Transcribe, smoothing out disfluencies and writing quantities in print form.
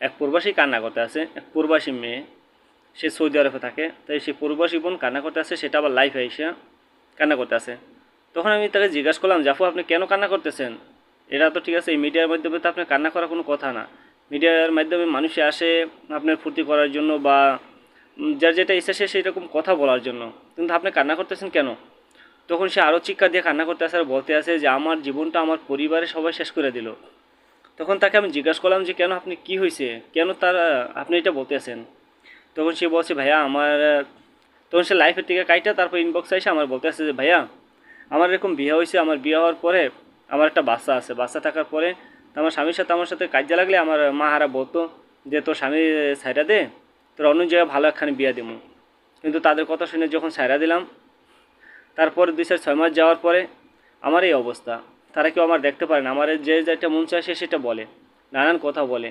এক প্রবাসী কান্না করতে আছে, এক প্রবাসী মেয়ে, সে সৌদি আরবে থাকে, তাই সে প্রবাসী বোন কান্না করতে আছে, সেটা আবার লাইফে এসে কান্না করতে আছে। তখন আমি তাকে জিজ্ঞাসা করলাম যে আপু আপনি কেন কান্না করতেছেন? এটা তো ঠিক আছে, এই মিডিয়ার মাধ্যমে তো আপনার কান্না করার কোনো কথা না। মিডিয়ার মাধ্যমে মানুষে আসে আপনার ফুর্তি করার জন্য বা যার যেটা ইচ্ছা সে সেরকম কথা বলার জন্য, কিন্তু আপনি কান্না করতেছেন কেন? তখন সে আরও চিৎকার দিয়ে কান্না করতে আসে আর বলতে আসে যে আমার জীবনটা আমার পরিবারের সবাই শেষ করে দিল। তখন তাকে আমি জিজ্ঞাসা করলাম যে কেন, আপনি কি হয়েছে, কেন আপনি এটা বলতে আছেন? তখন সে বলছে ভাইয়া আমার, তখন সে লাইফের থেকে কাইটা তারপর ইনবক্সে এসে আমার বলতে আসে যে ভাইয়া আমার এরকম বিয়ে হয়েছে, আমার বিয়ে হওয়ার পরে আমার একটা বাচ্চা আছে, বাচ্চা থাকার পরে তো আমার স্বামীর সাথে আমার সাথে কাজে লাগলে আমার মা হারা বলতো যে তোর স্বামী সাইরা দে, তোর অন্য জায়গায় ভালো একখানে বিয়ে দেবো। কিন্তু তাদের কথা শুনে যখন সাইরা দিলাম, তারপরে 2-6 মাস যাওয়ার পরে আমার এই অবস্থা। তারা কেউ আমার দেখতে পারে না, আমার যে যেটা মন চায় সে সেটা বলে, নানান কথা বলে।